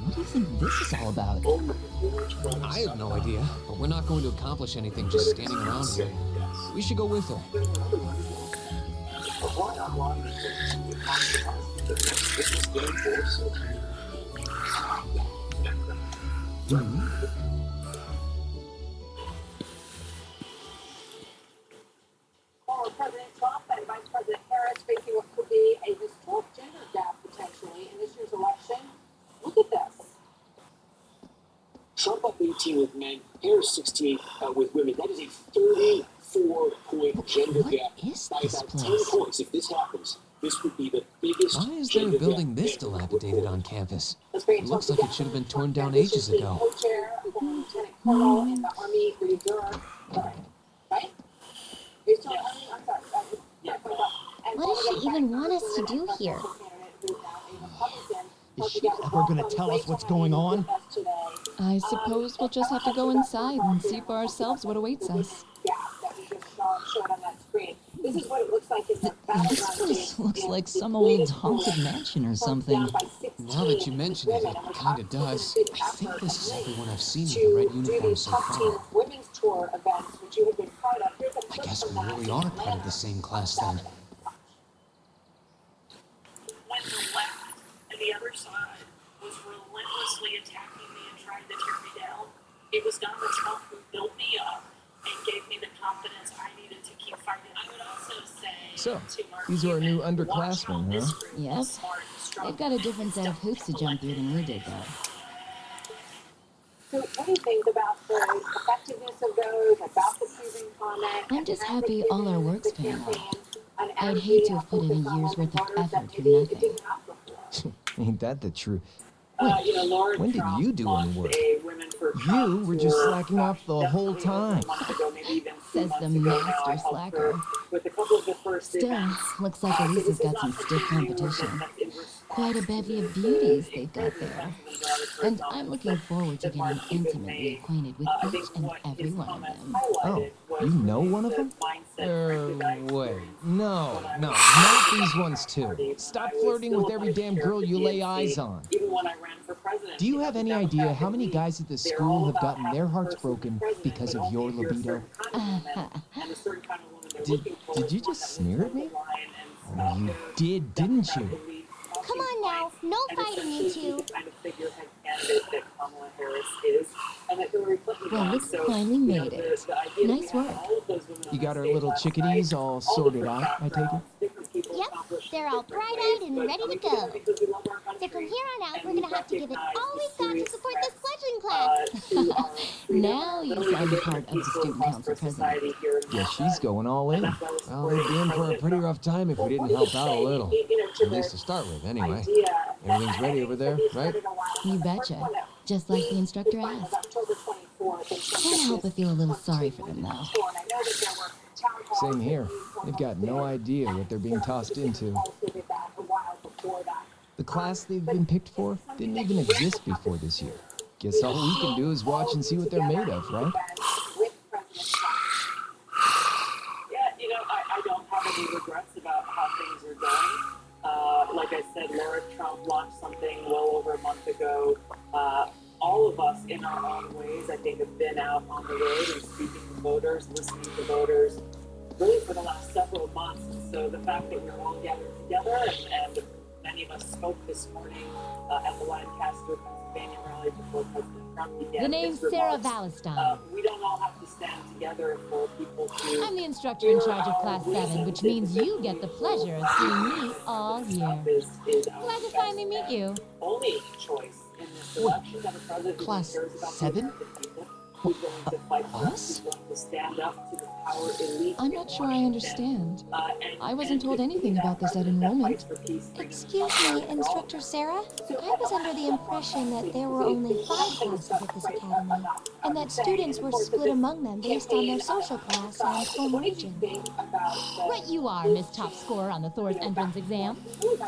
What do you think this is all about? Only Airage products. I have no idea, but we're not going to accomplish anything just standing around here. We should go with her. Apply online and the business game force. Former President Trump and Vice President Harris facing what could be a historic gender gap potentially in this year's election. Look at this. Trump up 18 with men, Harris 68 with women. That is a 34-point gender gap by about 10 points. If this happens, this would be the biggest. Why is there a gender building gap this ever. dilapidated on campus? It looks like it should have been torn down ages ago. Co-chair, former Lieutenant Colonel in the Army Reserve. Right? You're still in the Army? I'm sorry. What does she even want us to do here? Is she ever gonna tell us what's going on? I suppose we'll just have to go inside and see for ourselves what awaits us. This is what it looks like in the This place looks like some old haunted mansion or something. Now that you mention it, it kinda does. I think this is everyone I've seen with the red uniform so far. women's tour events, which you have been part of. Here's a I guess we really are part of the same class then. When the left and the other side was relentlessly attacking me and trying to tear me down, it was Donald Trump who built me up and gave me the confidence I needed to keep fighting. I would also say So, these are our new underclassmen, huh? Yep. They've got a different set of hoops to jump through than we did, though. So what do you think about the effectiveness of those, about the Cuban comment? I'm just happy all our work's paying off. I'd hate to have put in a year's worth of effort for nothing. Ain't that the truth? Lauren When did Trump you do any launched work? a Women for You Trump were just tour, slacking off the whole time. Says the master slacker. with a couple of the first Still, looks like Elisa's got some stiff competition. Quite a bevy of beauties they've got there. And I'm looking forward to getting intimately acquainted with each and every one of them. Oh, you know one of them? Wait. No, not these ones too. Stop flirting with every damn girl you lay eyes on. Even when I ran for president. Do you have any idea how many guys at this school have gotten their hearts broken because of your libido? Did you just sneer at me? Oh, you did, didn't you? Come on now, no fighting, you two. Well, we finally made it. Nice work. You got our little chickadees all sorted out, I take it? Yep, they're all bright-eyed and ready to go. So from here on out, we're gonna have to give it all we've got to support this fledgling class. Now you sound a part of the student council president. Yeah, she's going all in. Well, they'd be in for a pretty rough time if we didn't help out a little. At least to start with, anyway. Everything's ready over there, right? You betcha. Just like the instructor asked. Can't help but feel a little sorry for them, though. Same here. They've got no idea what they're being tossed into. The class they've been picked for didn't even exist before this year. Guess all we can do is watch and see what they're made of, right? Yeah, you know, I don't have any regrets about how things are going. Like I said, Laura Trump launched something well over a month ago. All of us, in our own ways, I think, have been out on the road and speaking to voters, listening to voters, really for the last several months. And so the fact that we're all gathered together, and many of us spoke this morning at the Lancaster, Pennsylvania rally before President Trump began. The name's Sarah Valestine. We don't all have to stand together for people to... I'm the instructor in charge of Class 7, which means you get the pleasure of seeing me all year. Glad to finally meet you. Only choice in this election that a president Class cares about 7? who's going to fight for Us? who's going to stand up to the power elite. I'm not sure I understand. I wasn't told anything about this at enrollment. Excuse me, Instructor Sarah? I was under the impression that there were only 5 classes at this academy, and that students were split among them based on their social class and home region. Right you are, Miss Top Scorer on the Thor's entrance exam.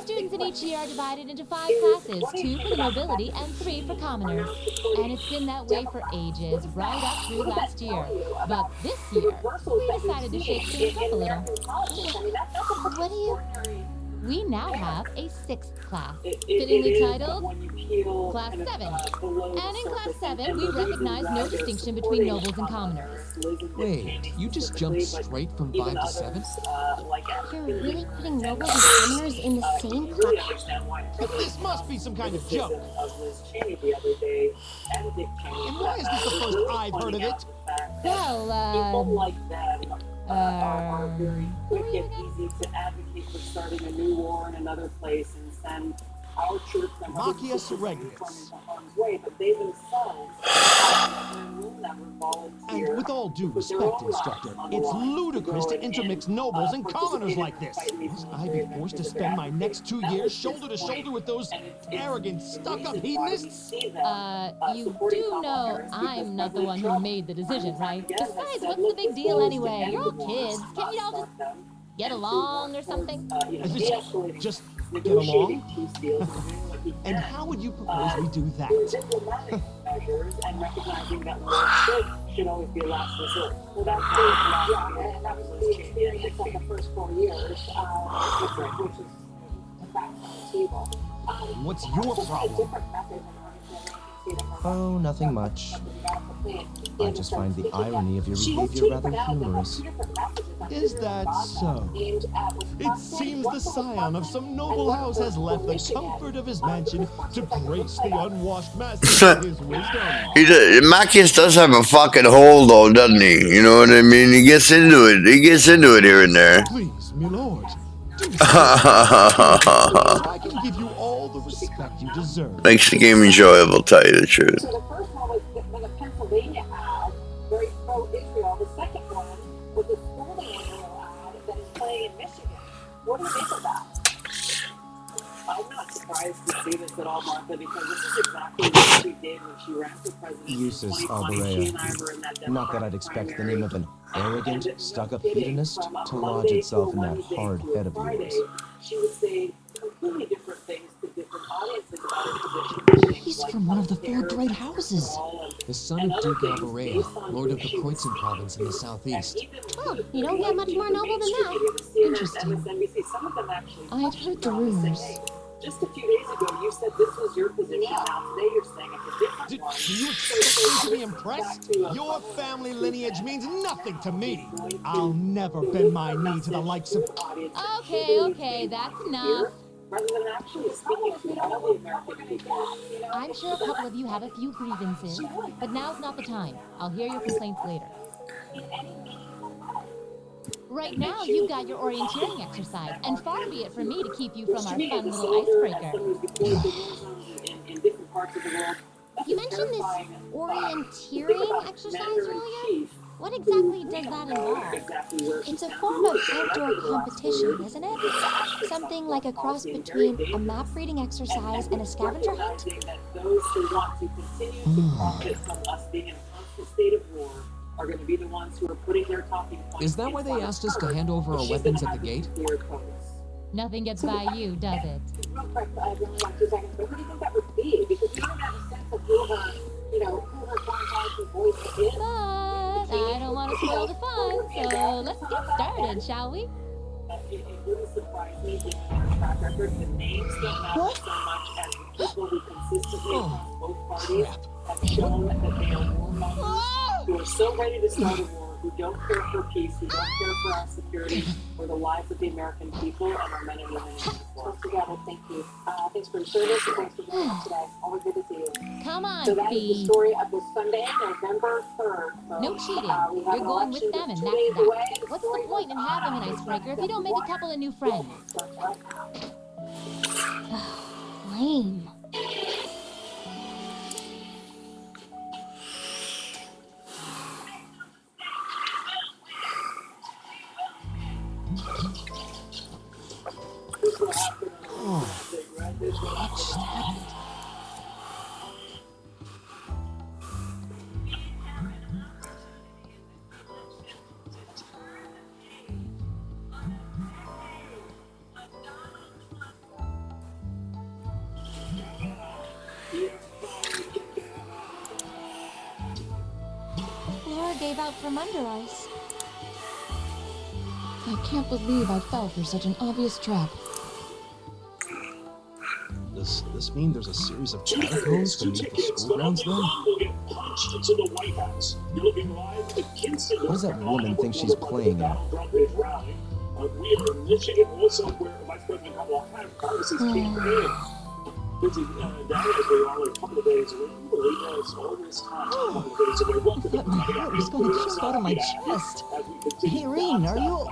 Students in each year are divided into 5 classes, 2 for the nobility and 3 for commoners. And it's been that way for ages, right up through last year. But this year, we decided to shake things up a little. What do you... We now have a 6th class, fittingly titled Class 7. And in Class 7, we recognize no distinction between nobles and commoners. Wait, you just jumped straight from 5 to 7? You're really putting nobles and commoners in the same class? This must be some kind of joke. And why is this the first I've heard of it? Well, are very quick and easy to advocate for starting a new war in another place and send our troops and Machias Regnus. way, but they themselves will never volunteer. And with all due respect, Instructor, it's ludicrous to intermix nobles and commoners like this. Must I be forced to spend my next 2 years shoulder to shoulder with those arrogant, stuck-up hedonists? You do know I'm not the one who made the decision, right? Besides, what's the big deal anyway? You're all kids. Can't you all just get along or something? Just get along? And how would you propose we do that? Measures and recognizing that war should always be a last resort. So that's and that was it's like the first 4 years, which is a fact on the table. What's your problem? Oh, nothing much. I just find the irony of your behavior rather humorous. Is that so? It seems the scion of some noble house has left the comfort of his mansion to grace the unwashed masses of his wisdom. Machias does have a fucking hole though, doesn't he? You know what I mean? He gets into it. He gets into it here and there. Please, my lord. I can give you all the respect you deserve. Makes the game enjoyable, tell you the truth. So the first one was the Pennsylvania ad, very pro-Israel. The second one was a schooling Israel ad that is playing in Michigan. What do you think of that? I'm not surprised to see this at all, Martha, because this is exactly what she did when she ran for president. Usus Alberea. Not that I'd expect the name of an arrogant, stuck-up hedonist to lodge itself in that hard head of yours. She would say completely different things to different audiences about her position. He's from one of the 4 great houses. The son of Duke Alberea, lord of the Kroitzen province in the southeast. Oh, you don't get much more noble than that. Interesting. I've heard the rumors. Just a few days ago, you said this was your position. Now today you're saying it's a different one. Do you expect me to be impressed? Your family lineage means nothing to me. I'll never bend my knee to the likes of... Okay, that's enough. Rather than actually speaking to all the American people. I'm sure a couple of you have a few grievances, but now's not the time. I'll hear your complaints later. Right now, you've got your orienteering exercise, and far be it from me to keep you from our fun little icebreaker. You mentioned this orienteering exercise earlier? What exactly does that involve? It's a form of outdoor competition, isn't it? Something like a cross between a map-reading exercise and a scavenger hunt? Those who want to continue to profit from us being in a constant state of war are going to be the ones who are putting their talking points. Is that why they asked us to hand over our weapons at the gate? Nothing gets by you, does it? Real quick, I really want 2 seconds, but who do you think that would be? Because we don't have a sense of who her quantized voice is. But I don't want to spoil the fun, so let's get started, shall we? It wouldn't surprise me given their track record. The names don't matter so much as the people who consistently across both parties have shown that they are warmongers who are so ready to start a war, who don't care for peace, who don't care for our security or the lives of the American people and our men and women in uniform. Together, thank you. Thanks for your service and thanks for being here today. Always good to see you. Come on, So that is the story of this Sunday, November 3rd. So, No cheating. You're going with them, and that's that. What's the point in having an icebreaker if you don't make a couple of new friends? Lame. Flora gave out from under us. I can't believe I fell for such an obvious trap. Does this mean there's a series of catacombs beneath the school grounds then? What does that woman think she's playing at? We are in Michigan, also where Vice President Kamala Harris is campaigning. Busy down as we are a couple of days away. It's all this time, a couple of days away. Welcome to My heart was going to jump out of my chest. Hey, Reen, are you...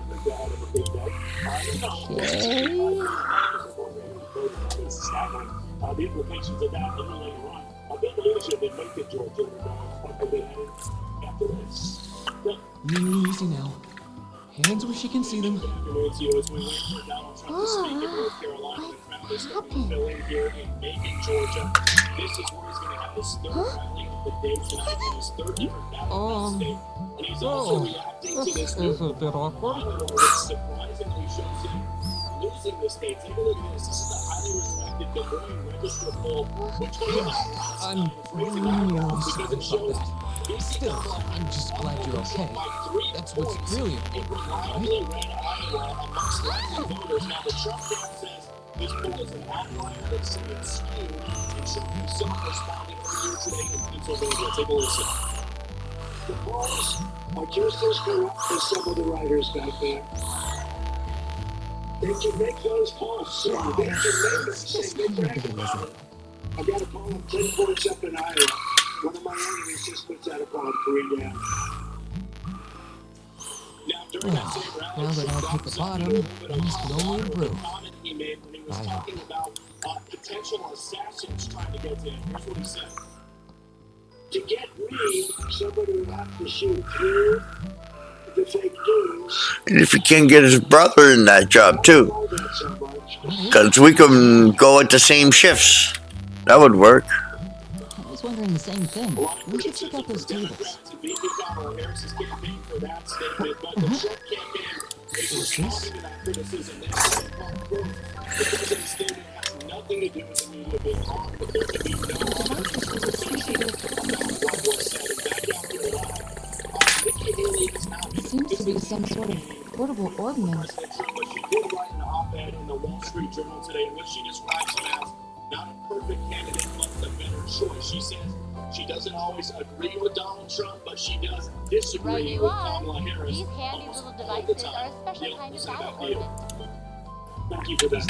The implications of that a little later on. Build the leadership in Macon, Georgia. After this. Easy now. Hands where she can see them. What happened? Here in Macon, Georgia. This is where he's going to have his third rally of the day tonight in his third different battle in the state. And he's also reacting to this new a bit awkward. that surprisingly shows him losing the state. Take a look at this. This is the highly respected Des Moines Register poll, which I'm really sorry about that. Still, I'm just glad you're okay. That's what's really important, right? Now the Trump camp says this poll is an outlier that's skewed, and Trump himself responded earlier today in Pennsylvania. Take a listen. The polls are just as corrupt as some of the writers back there. They can make those polls. They can make them say they brag about it. I got a poll of 10 points up in Iowa. One of my enemies just puts out a poll 3 down. Now that I've hit the bottom, things can only improve. He made when he was talking about potential assassins trying to get to him. Here's what he said. To get me, somebody would have to shoot through the fake news. And if he can get his brother in that job too. Because we can go at the same shifts. That would work. I was wondering the same thing. We should check out those tables. Seems to be some sort of portable ordnance. She did write an op-ed in the Wall Street Journal today in which she describes him as not a perfect candidate, but the better choice. She says she doesn't always agree with Donald Trump, but she does disagree with Kamala Harris. These handy little devices are a special kind of battle ordnance. Thank you for that.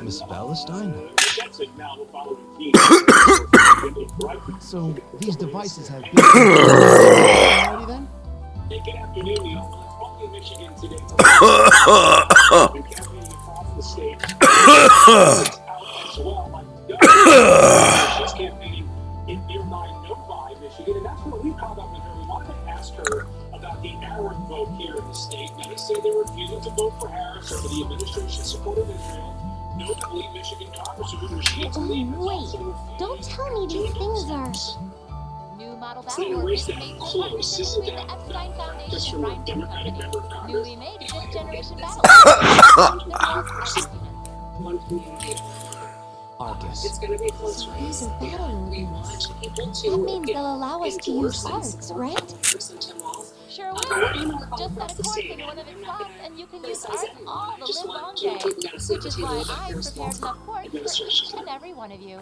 Miss Valentine? That's it. Now we're following Keith. So these devices have been already then? Hey, good afternoon, Neil. in Michigan today. New campaigning across the state. Out as well. She's campaigning in nearby Novi, Michigan, and that's where we caught up with her. We wanted to ask her about the Arab vote here in the state. Now, they say they're refusing to vote for Harris over the administration support of Israel. Notably, Michigan Congresswoman Rashida Tlaib has also refused. Don't tell me these things are... New model It's the battle race is that made close, isn't between it? the Epstein Foundation Just and from a Rhinestone Democratic Company. member of Congress. Newly made fifth generation battle. Argus. It's going to be closer. These are battle We organs. want people to That means they'll allow us to use arcs, right? Sure will. Just set a course into one of its slots and you can use art all the live long day. Which is why I prepared enough quartz for each and every one of you.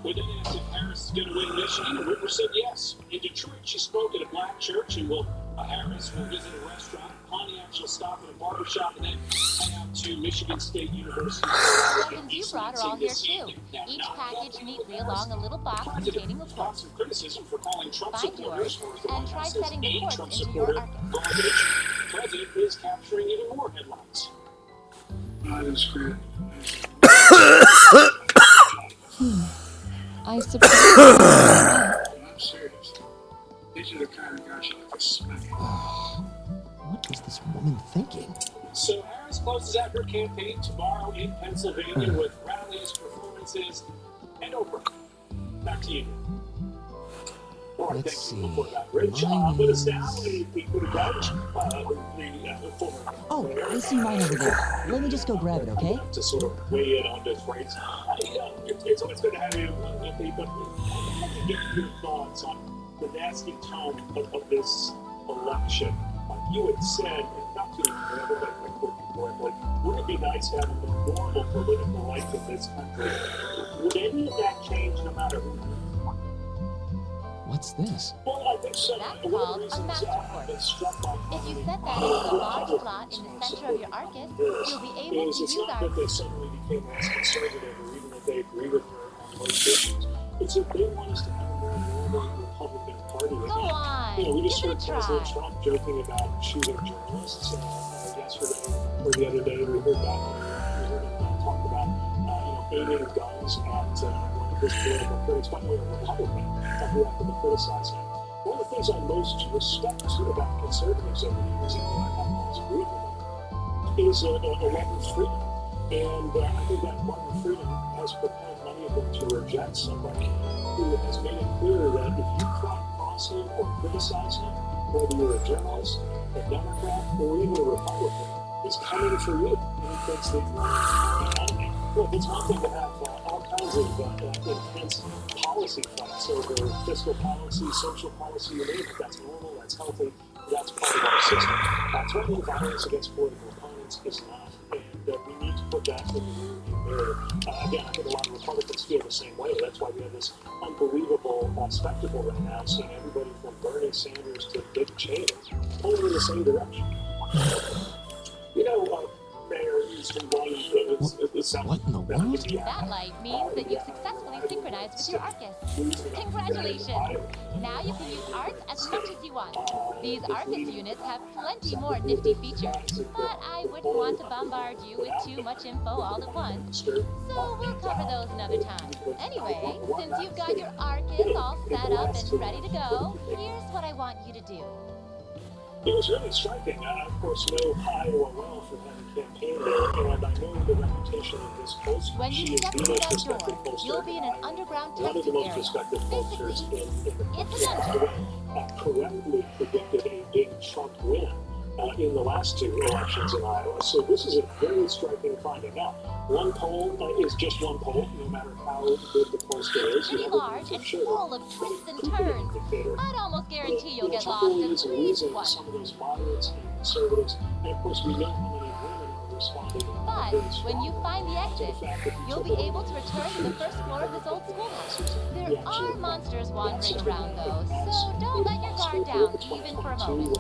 We then asked if Harris is going to win Michigan, and Whitmer said yes. In Detroit, she spoke at a black church, and Harris will visit a restaurant. Pontiac will stop at a barbershop, and then head out to Michigan State University. The weapons you brought are all here too. Each packaged neatly along a little box containing a quartz. Some criticism for calling Trump Find supporters yours and try setting the quartz Trump into your supporter arc. garbage. The president is capturing even more headlines. That is great. I suppose. I'm serious. These are the kind of guys you like to smack. What is this woman thinking? So Harris closes out her campaign tomorrow in Pennsylvania with rallies, performances, and Oprah. Back to you. All right, Let's thank you see. for that. Great job with us now. We put a judge, the former. Oh, I see mine over there. Let me just go grab it, okay? To sort of weigh in on this race. It's always good to have you, Nicky, but I'd like to get your thoughts on the nasty tone of this election. You had said, and not to everybody correctly, wouldn't it be nice to have a normal political life in this country? Would any of that change no matter who? What's this? Well, I think so. That's called a master quartz. If you set that into a large slot in the center of your Arcus, you'll be able to It's use not that they art. suddenly became less conservative or even that they agree with her on most issues. It's that they want us to have a more normal Republican Party again. Go on, You know, we just give heard it a President try. Trump joking about shooting journalists yesterday or the other day. We heard him talk about aiming guns at one of his political critics, by the way, a Republican, who happened to criticize him. One of the things I most respect about conservatives over the years, even though I haven't always agreed with them, is a weapons freedom. And I think that weapon freedom has propelled many of them to reject somebody who has made it clear that if you cross him or criticize him, whether you're a journalist, a Democrat, or even a Republican, he's coming for you. And he thinks that you're an enemy. Look, it's one thing to have all kinds of intense policy fights over fiscal policy, social policy, you name it. That's normal, that's healthy, that's part of our system. Threatening violence against political opponents is not, and we need to put that in the rearview mirror. Again, I think a lot of Republicans feel the same way. That's why we have this unbelievable spectacle right now, seeing everybody from Bernie Sanders to Dick Cheney pulling in the same direction. You know, Mayor, it's one What in the world? That light means that you've successfully synchronized with your Arcus. Congratulations! Now you can use arts as much as you want. These Arcus units have plenty more nifty features, but I wouldn't want to bombard you with too much info all at once. So we'll cover those another time. Anyway, since you've got your Arcus all set up and ready to go, here's what I want you to do. It was really striking. I, of course, know Iowa well from having campaigned there, and I know the reputation of this pollster. When She you is step the through most that respected door, pollster you'll be in in an Iowa. underground One of the testing most area. respected pollsters in the It's a country. dungeon. Correctly predicted a big Trump win in the last two elections in Iowa. So this is a very striking finding. Now, one poll is just one poll, no matter how good the pollster is. Pretty large and full of twists and turns. I'd almost guarantee you'll get lost at least once. Some of those moderates and conservatives, and of course we know how many women are responding. But when you find the exit, you'll be able to return to the first floor of this old schoolhouse. There are monsters wandering around though, so don't let your guard down, even for a moment.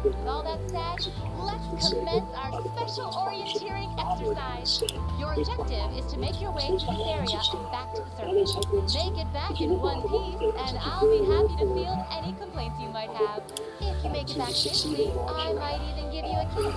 With all that said, let's commence our special orienteering exercise. Your objective is to make your way to this area and back to the surface. Make it back in one piece, and I'll be happy to field any complaints you might have. If you make it back safely, I might even give you a kiss,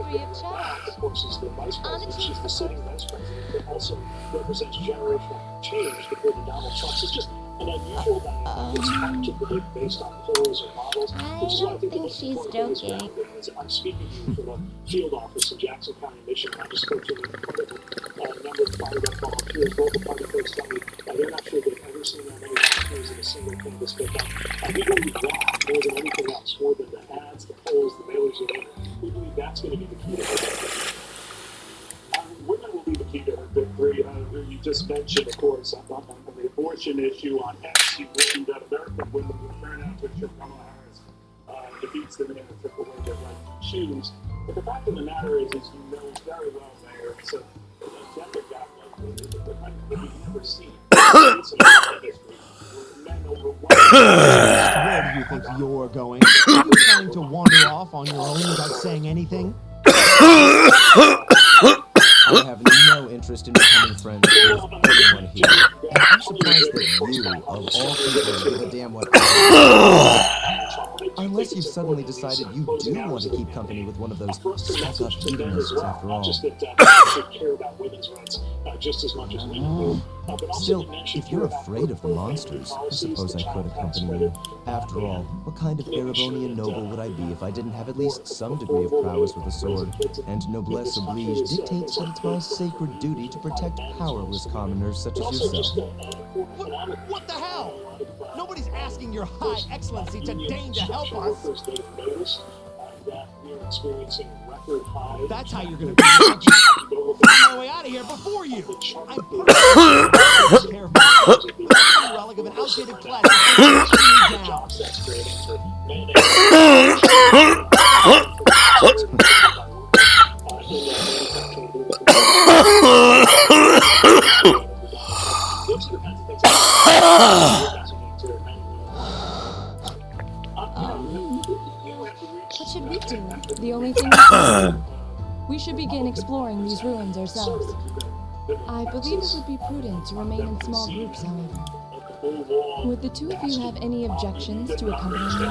free of charge. Of course, is the vice On the president. She's team. the sitting vice president, but also represents generational change compared to Donald Trump. It's just an unusual dynamic. It's hard to predict based on polls or models, which is why I think the most important thing is grounding. I'm speaking to you from a field office in Jackson County, Michigan. I just spoke to a number of fired up volunteers. Local party folks tell me they're not sure they've ever seen that many volunteers in a single canvas pick up. We believe that more than anything else, more than the ads, the polls, the mailers, the labor. We believe that's going to be the key to her victory. Women will be the key to her victory. You just mentioned, of course, on the abortion issue on X, you've written that American women will turn out to ensure Kamala Harris defeats the man who took away their right to choose. But the fact of the matter is you know very well, Mayor, it's a gender gap that we've never seen. It's a history where men overwhelm. Where do you think you're going? Are you trying to wander off on your own without saying anything? I have no interest in becoming friends with anyone here. And I'm surprised that you, of all people, give a damn what Unless you've suddenly decided you do want to keep company with one of those stuck-up hedonists after all. Just that should care about women's rights just as much as men do. Still, if you're afraid of the monsters, I suppose I could accompany you. After all, what kind of Erebonian noble would I be if I didn't have at least some degree of prowess with a sword? And noblesse oblige dictates that it's my sacred duty to protect powerless commoners such as yourself. What the hell? Nobody's asking your high excellency to deign to help us. That's how you're gonna be. I'm my way out of here before you. I'm perfectly careful. The relic of an outdated classic What should we do? The only thing we should begin exploring these ruins ourselves. I believe it would be prudent to remain in small groups, however. Would the two of you have any objections to accompanying me?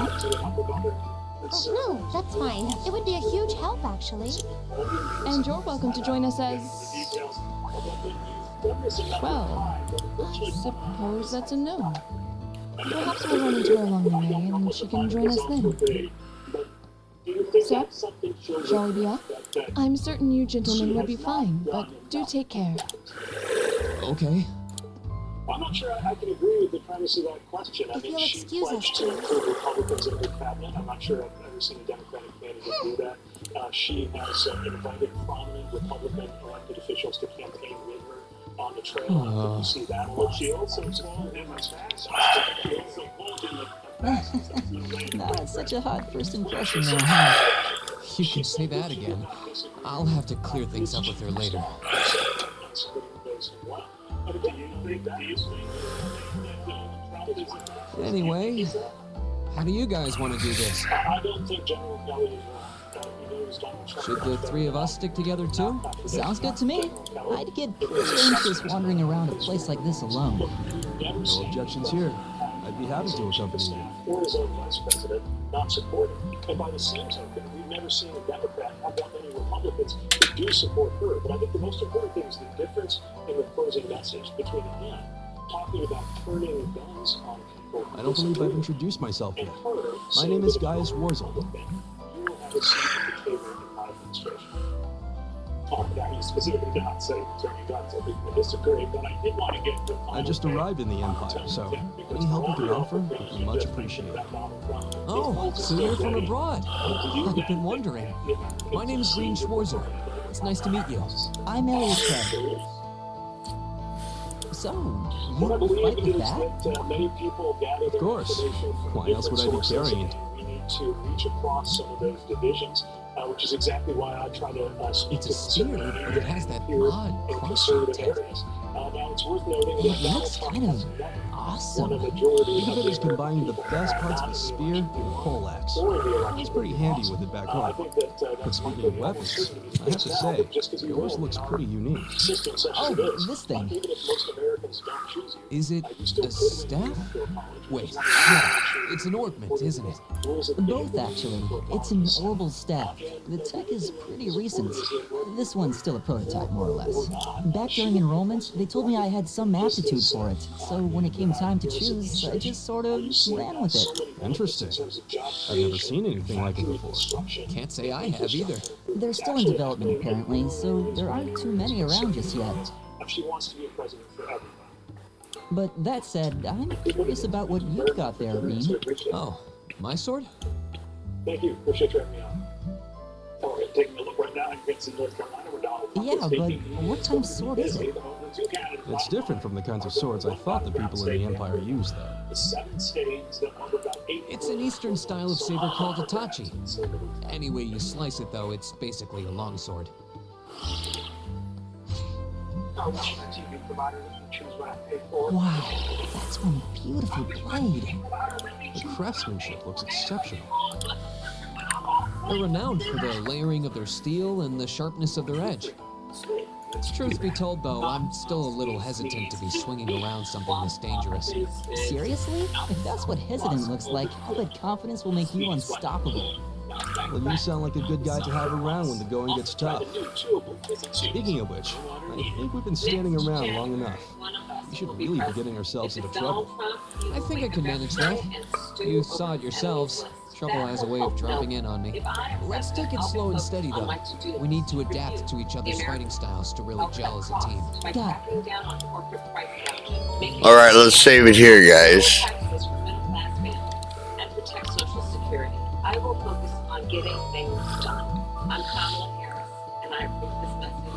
Oh, no, that's fine. It would be a huge help, actually. And you're welcome to join us as... Well, I suppose that's a no. Perhaps we'll run into her along the way, and she can join us then. So, shall we be off? I'm certain you gentlemen will be fine, but do take care. Okay. I'm not sure I can agree with the premise of that question. I If mean, you'll she excuse us, pledged to please. include Republicans in her cabinet. I'm not sure I've ever seen a Democratic candidate do that. She has invited prominent Republican elected officials to campaign with her on the trail. You see that a lot. She also told him That's such a hot first impression there, huh? You can say that again. I'll have to clear things up with her later. Anyway, how do you guys want to do this? I don't think General Kelly is wrong. He knows Donald Trump. Should the three of us stick together too? Sounds good to me. I'd get pretty anxious wandering around a place like this alone. No objections here. I'd be happy to accompany you. Or his own vice president not supporting. And by the same token, we've never seen a Democrat have that many Republicans who do support her. But I think the most important thing is the difference in the closing message between him talking about turning guns on people. I don't believe I've introduced myself yet. My name is Gaius Warzel. You will have a seat at the table in my administration. That he specifically did not say turning guns. I think I disagree, but I did want to get the I just arrived in the Empire, so any help you can offer would be much appreciated. Oh, so you're from abroad. I've been wondering. My name's Green Schwarzer. It's nice to meet you. I'm Elliot Craig. So, you What I believe fight with is that? that many people gather Of course. information from Why else would I be different sources, carrying it? and we need to reach across some of those divisions, which is exactly why I try to speak It's to a spear, conservative but it has that here odd in cross-shaped conservative tip. areas. Now it's worth noting It looks kind of awesome. Think of it as combining the best parts of a spear and a poleaxe. I was pretty handy with it back home. But speaking of weapons, I have to say, yours looks pretty unique. Oh, this thing. Is it a staff? Wait, no, it's an ornament, isn't it? Both, actually. It's an orbital staff. The tech is pretty recent. This one's still a prototype, more or less. Back during enrollment, they told me I had some aptitude for it, so when it came time to choose, I just sort of ran with it. Interesting. I've never seen anything like it before. Can't say I have either. They're still in development, apparently, so there aren't too many around just yet. She wants to be a president for everyone. But that said, I'm curious about what you've got there, Reem. Oh, my sword? Thank you. Appreciate you having me on. All right, taking a look right now. You can see North Carolina. We're down. Yeah, but what kind of sword is it? It's different from the kinds of swords I thought the people in the Empire used, though. The 7 states that number about 8. It's an eastern style of saber called a tachi. Any way you slice it, though, it's basically a longsword. Wow, that's one beautiful blade. The craftsmanship looks exceptional. They're renowned for the layering of their steel and the sharpness of their edge. Truth be told, though, I'm still a little hesitant to be swinging around something this dangerous. Seriously? If that's what hesitant looks like, I bet confidence will make you unstoppable. Well, you sound like a good guy to have around when the going gets tough. Speaking of which, I think we've been standing around long enough. We should really be getting ourselves into trouble. I think I can manage that. You saw it yourselves. Trouble has a way of dropping in on me. Let's take it slow and steady, though. We need to adapt to each other's fighting styles to really gel as a team. Alright, let's save it here, guys. And protect Social Security. I will focus on getting things done. I'm Kamala Harris, and I approve this message.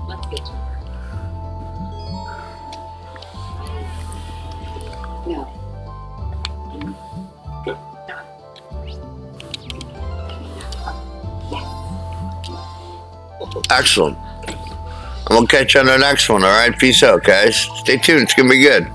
Let's get to work. No. Excellent. I'm gonna catch you on the next one, alright? Peace out, guys. Stay tuned, it's gonna be good.